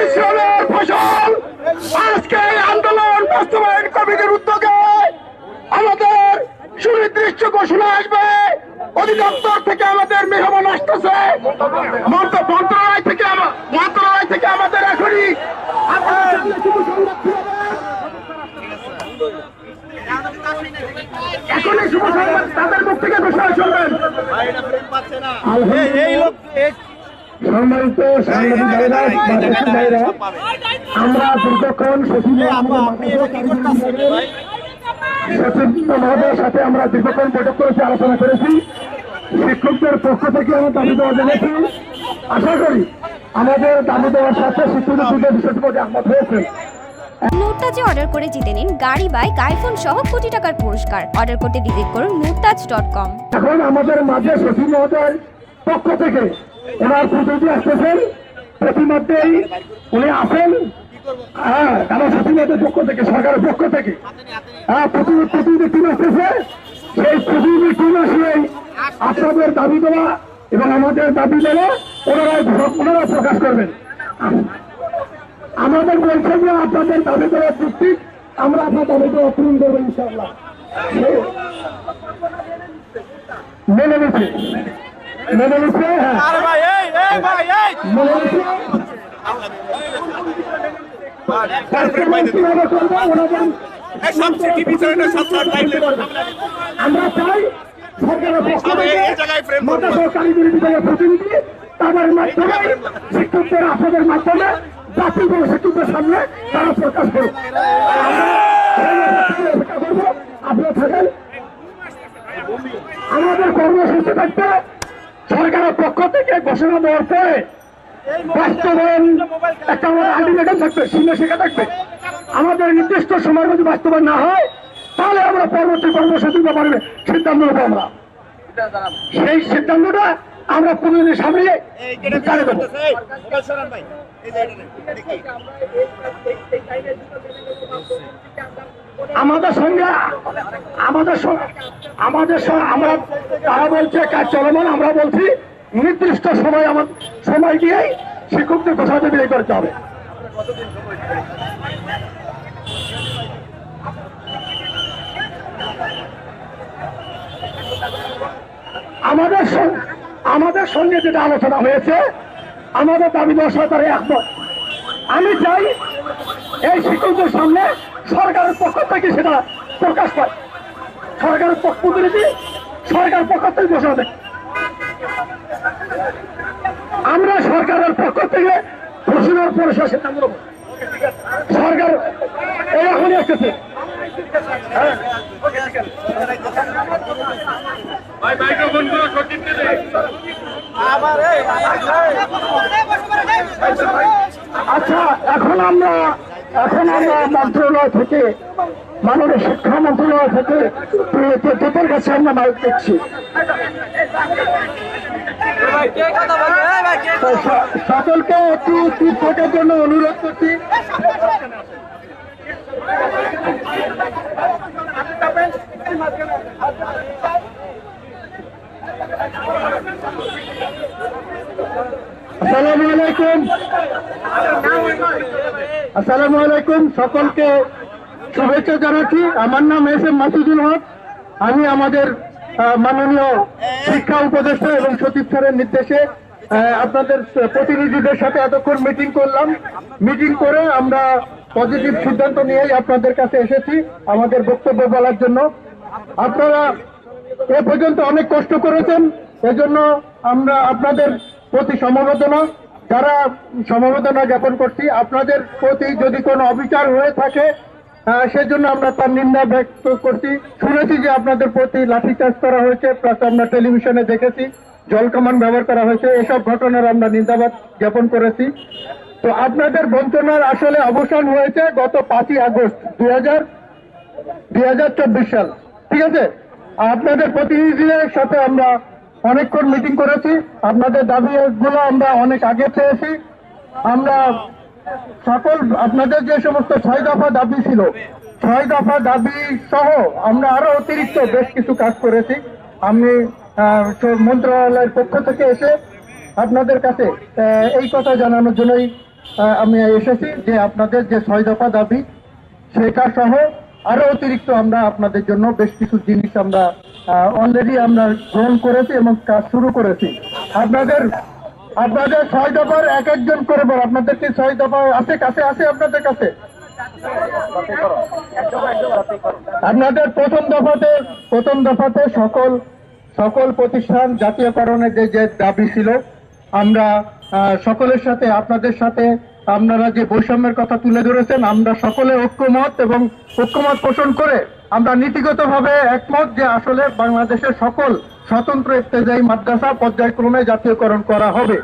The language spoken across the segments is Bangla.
পরিশ্রমের ফসল আজকে এই আন্দোলন বাস্তবায়ন কমিটির উদ্যোগে আমাদের সুনির্দিষ্ট ঘোষণা আসবে। অধিদপ্তর থেকে আমাদের মেহমান আসতেছে, মন্ত্রণালয় থেকে আমাদের এখনই শুভ সংবাদ তাদের মুখ থেকে ঘোষণা শুনবেন। সম্মানিত সাংবাদিক ভাইরা, আমরা দীর্ঘক্ষণ সচিব মহোদয়ের সাথে আমরা দীর্ঘক্ষণ বৈঠক করেছি, আলোচনা করেছি। শিক্ষকদের পক্ষ থেকে আমরা দাবি দেওয়া জেনেছি। আশা করি আমাদের দাবি দেওয়ার সাথে শিক্ষকদের বিষয়টি একমত হয়েছে। মুরতাজে অর্ডার করে জিতে নিন গাড়ি, বাইক, আইফোন সহ কোটি টাকার পুরস্কার। অর্ডার করতে ভিজিট করুন murtaj.com। এখন আমাদের মাঝে সচিব মহোদয়ের পক্ষ থেকে ওনার প্রতিনিধি আসতেছেন, প্রতিমধ্যেই উনি আসেন। হ্যাঁ, কারণ সচিব মহোদয়ের পক্ষ থেকে, সরকারের পক্ষ থেকে প্রতিনিধি টিম আসতেছে। সেই প্রতিনিধি টিম আসলেই আপনাদের দাবি দেওয়া এবং আমাদের দাবি দেওয়া ওনারা প্রকাশ করবেন। আমাদের বলছেন যে আপনাদের দাবি দেওয়া ভিত্তিক আমরা আপনার দাবি দেওয়া পূরণ করবো ইনশাআল্লাহ। মেনে নিচ্ছে মেনে নিচ্ছে হ্যাঁ আমরা চাই সরকারের কারিগরি বিভাগের প্রতিনিধি তাদের মাধ্যমে শিক্ষকদের আপনাদের মাধ্যমে জাতীয় শিক্ষকদের সামনে তারা প্রকাশ করুন। আপনারা থাকেন, আমাদের কর্মসূচি থাকতে সরকারের পক্ষ থেকে ঘোষণা দেওয়ার পরে বাস্তবায়ন একটা আলটিমেটাম থাকবে, সীমারেখা থাকবে। আমাদের নির্দিষ্ট সময়ের মধ্যে বাস্তবায়ন না হয় তাহলে আমরা পরবর্তী কর্মসূচি ব্যাপারে সিদ্ধান্ত নেবো। আমরা সেই সিদ্ধান্তটা আমরা প্রতিনিধির সামনে জানিয়ে দেবো। আমাদের সঙ্গে আমরা তারা বলছে কাজ চলমান, আমরা বলছি নির্দিষ্ট সময় দিয়েই শিক্ষকদের ঘোষণা বিদায় করতে হবে। আমাদের সঙ্গে যেটা আলোচনা হয়েছে, আমাদের দাবি দেওয়ার সাথে তারা একমত। আমি চাই এই শিক্ষকদের সামনে সরকারের পক্ষ থেকে সেটা প্রকাশ পায়, সরকারের প্রতিনিধি সরকারের পক্ষ থেকে ঘোষণা দেয়। আমরা সরকারের পক্ষ থেকে ঘোষণার পরে সিদ্ধান্ত নেব। সরকার এই এখনই আসতেছে। আচ্ছা, এখন আমরা মন্ত্রণালয় থেকে, মাননীয় শিক্ষা মন্ত্রণালয় থেকে তোদের কাছে আমরা মাইক দিচ্ছি। সকলকে একটু টিপটের জন্য অনুরোধ করছি। আসসালামু আলাইকুম, আসসালামু আলাইকুম। সকলকে শুভেচ্ছা জানাচ্ছি। আমার নাম এস.এম. মাসুদুল হক। আমি আমাদের মাননীয় শিক্ষা উপদেষ্টা এবং সচিব স্যারের নির্দেশে আপনাদের প্রতিনিধিদের সাথে এতক্ষণ মিটিং করলাম। মিটিং করে আমরা পজিটিভ সিদ্ধান্ত নিয়েই আপনাদের কাছে এসেছি আমাদের বক্তব্য বলার জন্য। আপনারা এ পর্যন্ত অনেক কষ্ট করেছেন, এজন্য আমরা আপনাদের প্রতি সমবেদনা জ্ঞাপন করছি। আপনাদের প্রতি যদি কোনো অবিচার হয়ে থাকে সেজন্য আমরা তার নিন্দা ব্যক্ত করছি। শুনেছি যে আপনাদের প্রতি লাঠিচার্জ করা হয়েছে, প্লাস আমরা টেলিভিশনে দেখেছি জলকামান ব্যবহার করা হয়েছে। এসব ঘটনার আমরা নিন্দাবাদ জ্ঞাপন করেছি। তো আপনাদের বঞ্চনার আসলে অবসান হয়েছে গত 5ই আগস্ট 2024 সাল। ঠিক আছে, আপনাদের প্রতিনিধিদের সাথে আমরা অনেকক্ষণ মিটিং করেছি। আপনাদের দাবিগুলো আমরা অনেক আগে পেয়েছি। আমরা সকল আপনাদের যে সমস্ত 6 দফা দাবি ছিল, 6 দফা দাবি সহ আমরা আরো অতিরিক্ত বেশ কিছু কাজ করেছি। আমি মন্ত্রণালয়ের পক্ষ থেকে এসে আপনাদের কাছে এই কথা জানানোর জন্যই আমি এসেছি যে আপনাদের যে 6 দফা দাবি সেটা সহ আরো অতিরিক্ত আমরা আপনাদের জন্য বেশ কিছু জিনিস আমরা অলরেডি আমরা গ্রহণ করেছি এবং কাজ শুরু করেছি। আপনাদের 6 দফার এক একজন করে বল, আপনাদের কি 6 দফা আছে কাছে আছে আপনাদের কাছে? আপনাদের প্রথম দফাতে সকল প্রতিষ্ঠান জাতীয়করণের যে দাবি ছিল, আমরা সকলের সাথে আপনাদের সাথে আপনারা যে বৈষম্যের কথা তুলে ধরেছেন, আমরা সকলে ঐক্যমত পোষণ করে আমরা নীতিগতভাবে একমত যে আসলে বাংলাদেশের সকল স্বতন্ত্র ইফতেজাই মাদ্রাসা পর্যায়ক্রমে জাতীয়করণ করা হবে।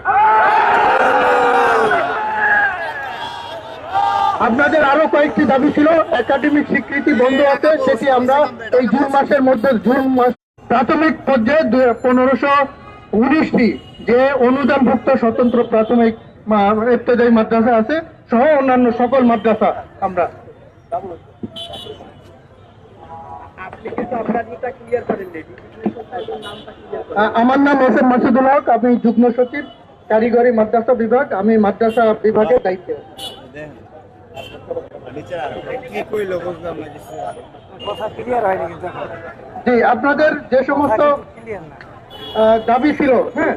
আপনাদের আরো কয়েকটি দাবি ছিল, একাডেমিক স্বীকৃতি বন্ধ আছে, সেটি আমরা এই জুন মাস প্রাথমিক পর্যায়ে 1519টি যে অনুদানভুক্ত স্বতন্ত্র প্রাথমিক ইফতেদায়ী মাদ্রাসা আছে সহ অন্যান্য সকল মাদ্রাসা আমরা আমার নাম এস এম মাসুদুল হক, আমি যুগ্ম সচিব কারিগরি মাদ্রাসা বিভাগ, আমি মাদ্রাসা বিভাগের দায়িত্বে। জি, আপনাদের যে সমস্ত দাবি ছিল, হ্যাঁ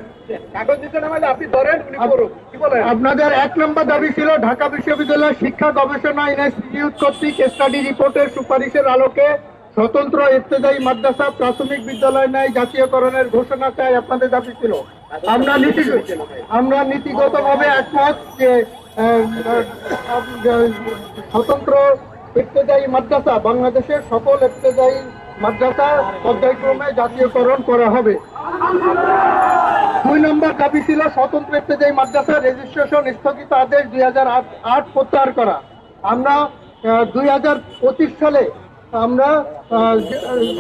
আপনাদের 1 নম্বর দাবি ছিল ঢাকা বিশ্ববিদ্যালয় শিক্ষা গবেষণা ইনস্টিটিউট কর্তৃক স্টাডি রিপোর্টের সুপারিশের আলোকে স্বতন্ত্র ইফতেদায়ী মাদ্রাসা প্রাথমিক বিদ্যালয় ন্যায় জাতীয়করণের ঘোষণা চাই। আপনাদের দাবি ছিল, আমরা নীতিগতভাবে একমত যে স্বতন্ত্র ইফতেদায়ী মাদ্রাসা বাংলাদেশের সকল ইফতেদায়ী মাদ্রাসা পর্যায়ক্রমে জাতীয়করণ করা হবে। 2 নম্বর দাবি ছিল স্বতন্ত্র ইফতেদায়ী মাদ্রাসা রেজিস্ট্রেশন স্থগিত আদেশ 2008 প্রত্যাহার করা। আমরা 2025 সালে আমরা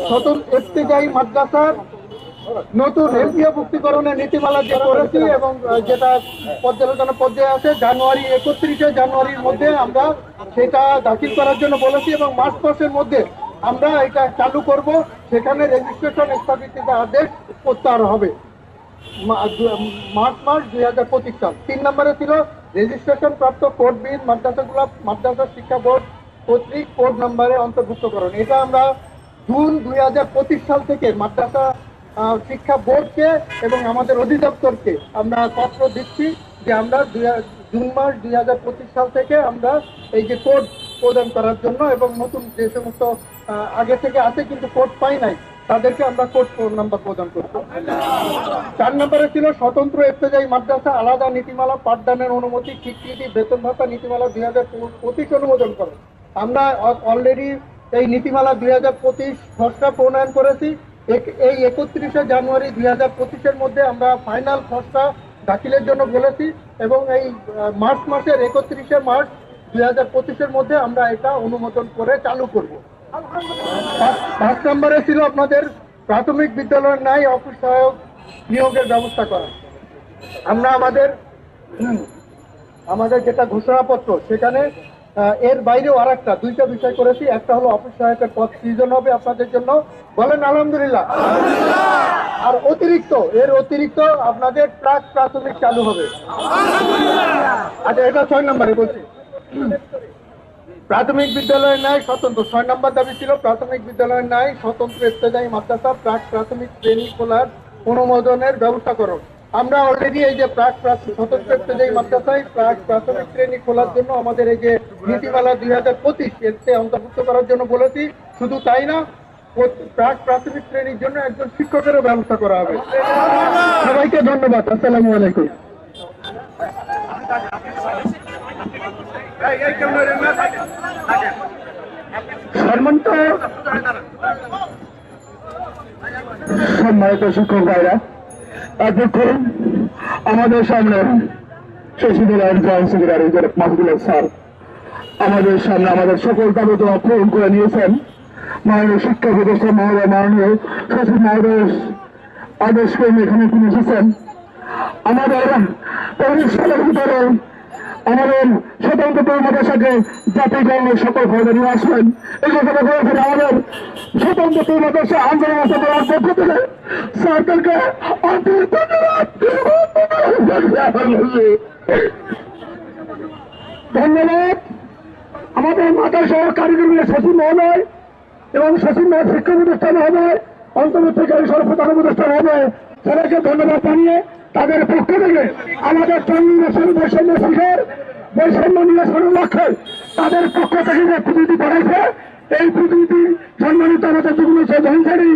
স্বতন্ত্র ইফতেদায়ী মাদ্রাসার নতুন এমপিও ভুক্তিকরণের নীতিমালা যে করেছি এবং যেটা পর্যালোচনা পর্যায়ে আছে, 31 জানুয়ারির মধ্যে আমরা সেটা দাখিল করার জন্য বলেছি এবং মার্চ মাসের মধ্যে আমরা এটা চালু করব। সেখানে রেজিস্ট্রেশন স্থগিত আদেশ প্রত্যাহার হবে মার্চ মাস 2025 সাল। 3 নম্বরে ছিল রেজিস্ট্রেশন প্রাপ্ত কোডবিহীন মাদ্রাসা শিক্ষা বোর্ড কর্তৃক কোড নম্বরে অন্তর্ভুক্তকরণ। এটা আমরা জুন 2025 সাল থেকে মাদ্রাসা শিক্ষা বোর্ডকে এবং আমাদের অধিদপ্তরকে আমরা পত্র দিচ্ছি যে আমরা জুন মাস 2025 সাল থেকে আমরা এই যে কোড প্রদান করার জন্য এবং নতুন যে সমস্ত আগে থেকে আছে কিন্তু কোড পাই নাই তাদেরকে আমরা কোড নাম্বার প্রদান করব। 4 নম্বরে ছিল স্বতন্ত্র ইফতেদায়ী মাদ্রাসা আলাদা নীতিমালা পাঠদানের অনুমতি স্বীকৃতি বেতন ভাতা নীতিমালা 2025 অনুমোদন করে। আমরা অলরেডি এই নীতিমালা 2025 খসড়া প্রণয়ন করেছি। এই 31 জানুয়ারি 2025 মধ্যে আমরা ফাইনাল খসড়া দাখিলের জন্য বলেছি এবং এই মার্চ মাসের 31 মার্চ 2025 মধ্যে আমরা এটা অনুমোদন করে চালু করব। 5 নম্বরে ছিল আপনাদের প্রাথমিক বিদ্যালয়ের ন্যায় অফিস সহায়ক নিয়োগের ব্যবস্থা করা। আমরা আমাদের যেটা ঘোষণাপত্র সেখানে এর বাইরেও আরেকটা 2টা বিষয় করেছি। একটা হলো অফিস সহায়কের পদ সৃজন হবে আপনাদের জন্য, বলেন আলহামদুলিল্লাহ। আর এর অতিরিক্ত আপনাদের প্রাথমিক চালু হবে। আচ্ছা, এটা 6 নম্বরে বলছি। প্রাথমিক বিদ্যালয়ের ন্যায় স্বতন্ত্র 6 নম্বর দাবি ছিল প্রাথমিক বিদ্যালয়ের ন্যায় স্বতন্ত্র ইফতেদায়ী মাদ্রাসা প্রাথমিক শ্রেণী খোলার অনুমোদনের ব্যবস্থা করুন। আমরা অলরেডি এই যে স্বতন্ত্র ইফতেদায়ী মাদ্রাসায় প্রাথমিক শ্রেণী খোলার জন্য আমাদের এই যে নীতিমালা 2025 এতে অন্তর্ভুক্ত করার জন্য বলেছি। শুধু তাই না, প্রাথমিক শ্রেণীর জন্য একজন শিক্ষকেরও ব্যবস্থা করা হবে। সবাইকে ধন্যবাদ। আসসালামু আলাইকুম। সম্মানিত শিক্ষক ভাইরা, এতক্ষণ আমাদের সামনে শশীদুল্লাহ মাহবুবুল স্যার আমাদের সামনে আমাদের সকল দাবি দেওয়া পূরণ করে নিয়েছেন। মাননীয় শিক্ষা প্রতিষ্ঠান মহোদয়, মাননীয় সচিব মহোদয় আদেশ করে এখানে তিনি এসেছেন। আমাদের ভিতরে আমাদের স্বতন্ত্র মাদ্রাসাকে জাতীয়করণের সকল ফলে নিয়ে আসবেন। এই কথা বলেছেন আমাদের স্বতন্ত্র মাদ্রাসা আন্দোলন পক্ষ থেকে সরকারকে অন্তত ধন্যবাদ। ধন্যবাদ আমাদের মাদ্রাসা কারিগরি সচিব মহোদয় এবং সচিব শিক্ষা প্রতিষ্ঠান হবে, অন্তর্বর্তীকালীন সরকার প্রতিষ্ঠান হবে, সবাইকে ধন্যবাদ জানিয়ে তাদের পক্ষ থেকে আমাদের চন্দ্রদেশের বৈষম্য শিখের বৈষম্য নিরসনের লক্ষ্যে তাদের পক্ষ থেকে যে প্রতিনিধি পাঠাইছে, এই প্রতিনিধি সম্মানিত আমাদের যুগ্ম সভাপতি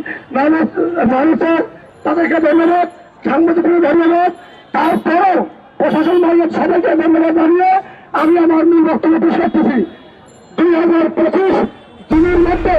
মানুষের তাদেরকে ধন্যবাদ, সাংবাদিকদের ধন্যবাদ। তারপরেও প্রশাসন বাহিনীর সবাইকে ধন্যবাদ জানিয়ে আমি আমার মূল বক্তব্য পেশ করতেছি। 2025 জুনের মধ্যে